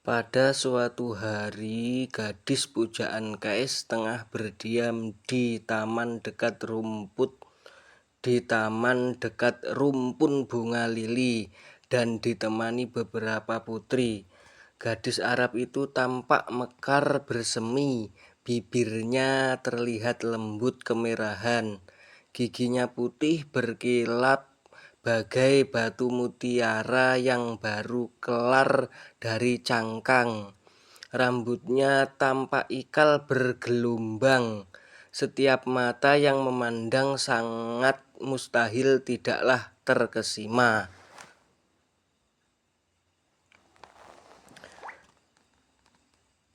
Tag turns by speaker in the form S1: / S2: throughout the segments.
S1: Pada suatu hari, gadis pujaan Kais tengah berdiam di taman dekat rumpun bunga lili dan ditemani beberapa putri. Gadis Arab itu tampak mekar bersemi, bibirnya terlihat lembut kemerahan, giginya putih berkilap bagai batu mutiara yang baru kelar dari cangkang. Rambutnya tampak ikal bergelombang. Setiap mata yang memandang sangat mustahil tidaklah terkesima.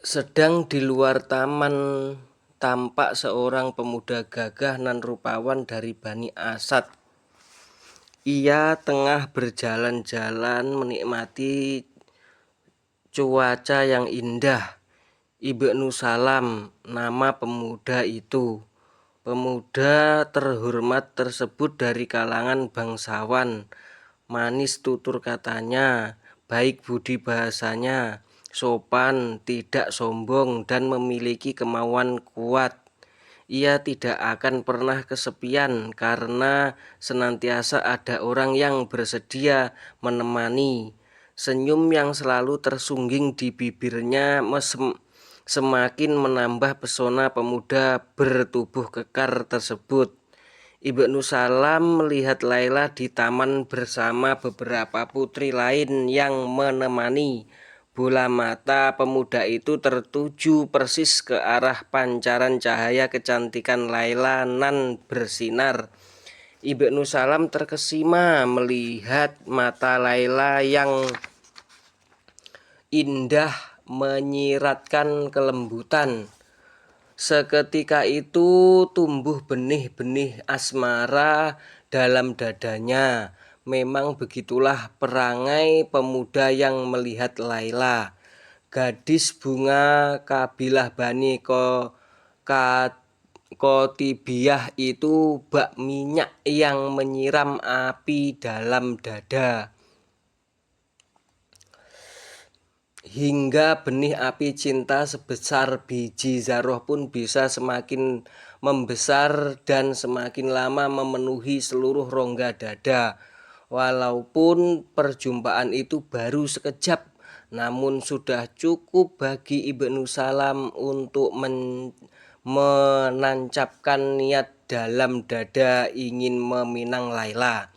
S1: Sedang di luar taman tampak seorang pemuda gagah nan rupawan dari Bani Asad. Ia tengah berjalan-jalan menikmati cuaca yang indah. Ibnu Salam nama pemuda itu. Pemuda terhormat tersebut dari kalangan bangsawan. Manis tutur katanya, baik budi bahasanya, sopan, tidak sombong, dan memiliki kemauan kuat. Ia tidak akan pernah kesepian karena senantiasa ada orang yang bersedia menemani. Senyum yang selalu tersungging di bibirnya semakin menambah pesona pemuda bertubuh kekar tersebut. Ibnu Salam melihat Laila di taman bersama beberapa putri lain yang menemani. Bola mata pemuda itu tertuju persis ke arah pancaran cahaya kecantikan Laila nan bersinar. Ibnu Salam terkesima melihat mata Laila yang indah menyiratkan kelembutan. Seketika itu tumbuh benih-benih asmara dalam dadanya. Memang begitulah perangai pemuda yang melihat Laila. Gadis bunga kabilah Bani Qotibiyah itu bak minyak yang menyiram api dalam dada. Hingga benih api cinta sebesar biji zarah pun bisa semakin membesar dan semakin lama memenuhi seluruh rongga dada. Walaupun perjumpaan itu baru sekejap, namun sudah cukup bagi Ibnu Salam untuk menancapkan niat dalam dada ingin meminang Laila.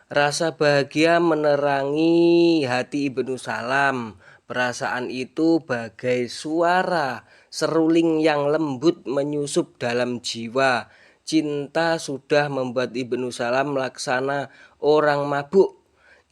S1: Rasa bahagia menerangi hati Ibnu Salam. Perasaan itu bagai suara seruling yang lembut menyusup dalam jiwa. Cinta sudah membuat Ibnu Salam laksana orang mabuk.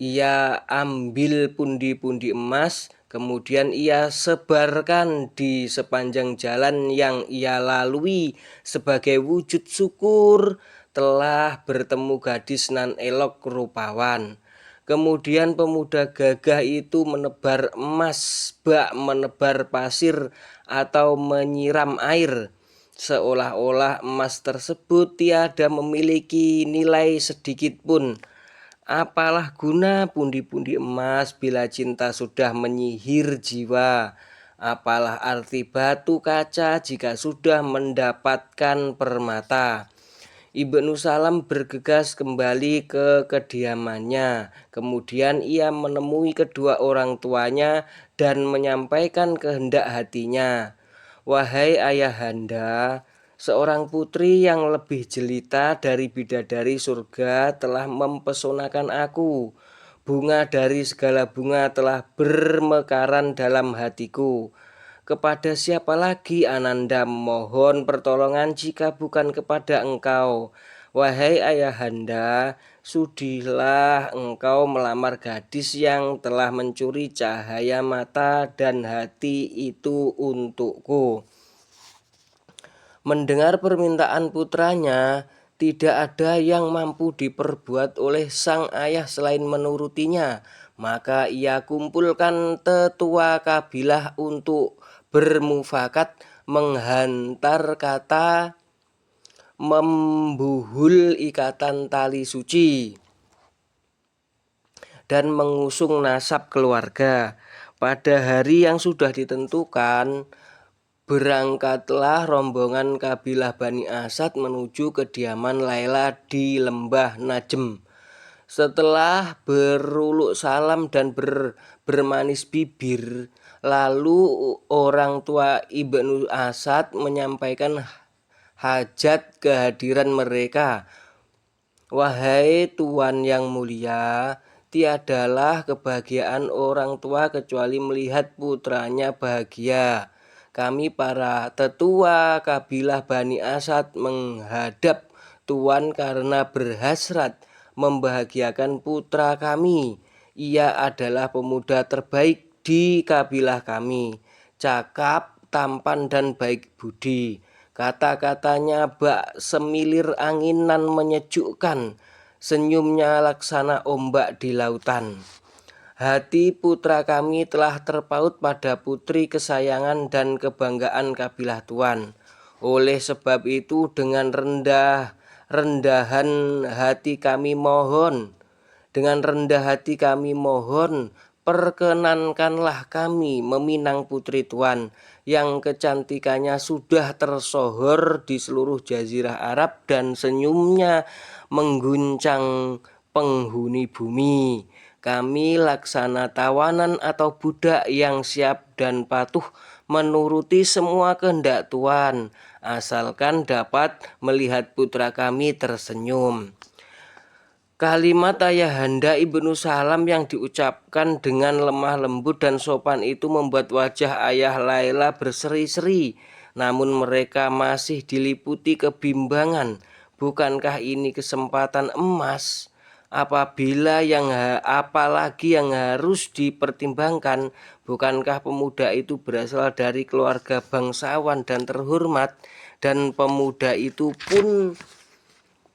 S1: Ia ambil pundi-pundi emas, kemudian ia sebarkan di sepanjang jalan yang ia lalui sebagai wujud syukur telah bertemu gadis nan elok rupawan. Kemudian pemuda gagah itu menebar emas, bak menebar pasir atau menyiram air. Seolah-olah emas tersebut tiada memiliki nilai sedikit pun. Apalah guna pundi-pundi emas bila cinta sudah menyihir jiwa? Apalah arti batu kaca jika sudah mendapatkan permata? Ibnu Salam bergegas kembali ke kediamannya. Kemudian ia menemui kedua orang tuanya dan menyampaikan kehendak hatinya. Wahai ayahanda, seorang putri yang lebih jelita dari bidadari surga telah mempesonakan aku. Bunga dari segala bunga telah bermekaran dalam hatiku. Kepada siapa lagi Ananda mohon pertolongan jika bukan kepada engkau? Wahai ayahanda, sudilah engkau melamar gadis yang telah mencuri cahaya mata dan hati itu untukku. Mendengar permintaan putranya, tidak ada yang mampu diperbuat oleh sang ayah selain menurutinya. Maka ia kumpulkan tetua kabilah untuk bermufakat menghantar kata membuhul ikatan tali suci dan mengusung nasab keluarga. Pada hari yang sudah ditentukan, berangkatlah rombongan kabilah Bani Asad menuju kediaman Laila di lembah Najem. Setelah beruluk salam dan bermanis bibir, lalu orang tua Ibnu Asad menyampaikan hajat kehadiran mereka. Wahai Tuan yang mulia, tiadalah kebahagiaan orang tua kecuali melihat putranya bahagia. Kami para tetua kabilah Bani Asad menghadap Tuan karena berhasrat membahagiakan putra kami. Ia adalah pemuda terbaik di kabilah kami, cakap, tampan dan baik budi. Kata-katanya bak semilir anginan menyejukkan, senyumnya laksana ombak di lautan. Hati putra kami telah terpaut pada putri kesayangan dan kebanggaan kabilah Tuan. Oleh sebab itu dengan rendahan hati kami mohon, perkenankanlah kami meminang putri Tuan yang kecantikannya sudah tersohor di seluruh jazirah Arab dan senyumnya mengguncang penghuni bumi. Kami laksana tawanan atau budak yang siap dan patuh menuruti semua kehendak Tuan, asalkan dapat melihat putra kami tersenyum. Kalimat ayahanda Ibnu Salam yang diucapkan dengan lemah lembut dan sopan itu membuat wajah ayah Laila berseri-seri. Namun mereka masih diliputi kebimbangan. Bukankah ini kesempatan emas? Apalagi yang harus dipertimbangkan, bukankah pemuda itu berasal dari keluarga bangsawan dan terhormat, dan pemuda itu pun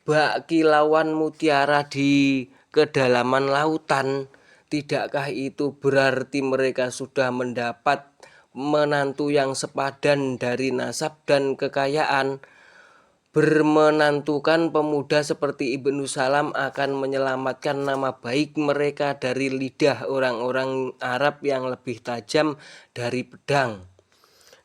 S1: bak kilauan mutiara di kedalaman lautan. Tidakkah itu berarti mereka sudah mendapat menantu yang sepadan dari nasab dan kekayaan? Bermenantukan pemuda seperti Ibnu Salam akan menyelamatkan nama baik mereka dari lidah orang-orang Arab yang lebih tajam dari pedang.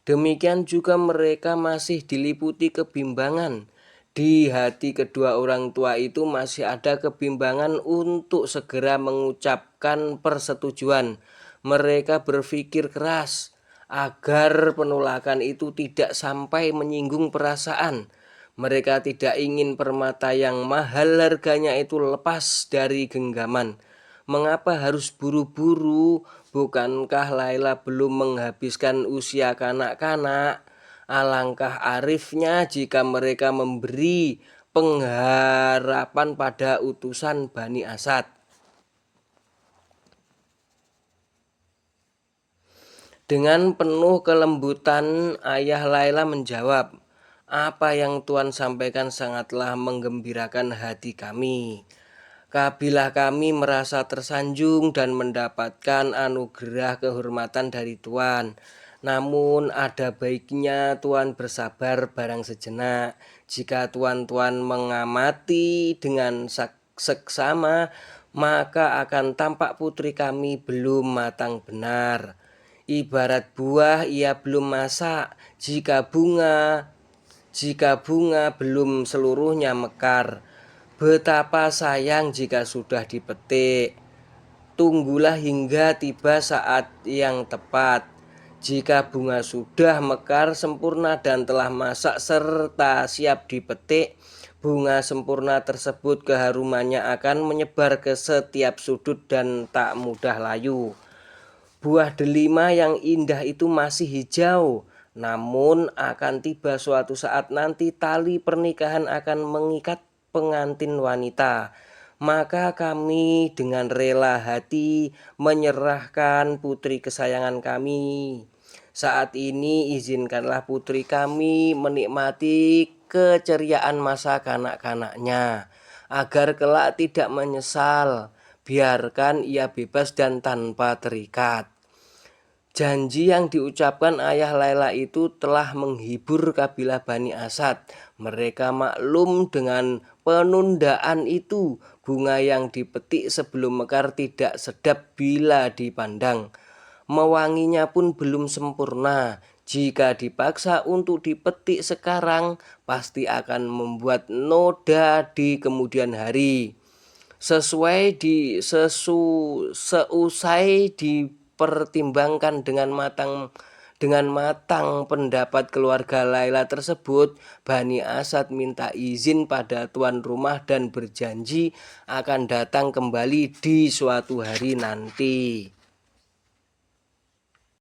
S1: Demikian juga mereka masih diliputi kebimbangan. Di hati kedua orang tua itu masih ada kebimbangan untuk segera mengucapkan persetujuan. Mereka berpikir keras agar penolakan itu tidak sampai menyinggung perasaan. Mereka tidak ingin permata yang mahal harganya itu lepas dari genggaman. Mengapa harus buru-buru? Bukankah Laila belum menghabiskan usia kanak-kanak? Alangkah arifnya jika mereka memberi pengharapan pada utusan Bani Asad. Dengan penuh kelembutan, ayah Laila menjawab, "Apa yang Tuan sampaikan sangatlah menggembirakan hati kami. Kabilah kami merasa tersanjung dan mendapatkan anugerah kehormatan dari Tuan. Namun ada baiknya Tuan bersabar barang sejenak. Jika Tuan-tuan mengamati dengan seksama, maka akan tampak putri kami belum matang benar. Ibarat buah ia belum masak, jika bunga belum seluruhnya mekar. Betapa sayang jika sudah dipetik. Tunggulah hingga tiba saat yang tepat. Jika bunga sudah mekar sempurna dan telah masak serta siap dipetik, bunga sempurna tersebut keharumannya akan menyebar ke setiap sudut dan tak mudah layu. Buah delima yang indah itu masih hijau, namun akan tiba suatu saat nanti tali pernikahan akan mengikat pengantin wanita. Maka kami dengan rela hati menyerahkan putri kesayangan kami. Saat ini izinkanlah putri kami menikmati keceriaan masa kanak-kanaknya, agar kelak tidak menyesal. Biarkan ia bebas dan tanpa terikat." Janji yang diucapkan ayah Laila itu telah menghibur kabilah Bani Asad. Mereka maklum dengan penundaan itu. Bunga yang dipetik sebelum mekar tidak sedap bila dipandang. mewanginya pun belum sempurna. Jika dipaksa untuk dipetik sekarang, pasti akan membuat noda di kemudian hari. Seusai dipertimbangkan dengan matang pendapat keluarga Laila tersebut, Bani Asad minta izin pada tuan rumah dan berjanji akan datang kembali di suatu hari nanti.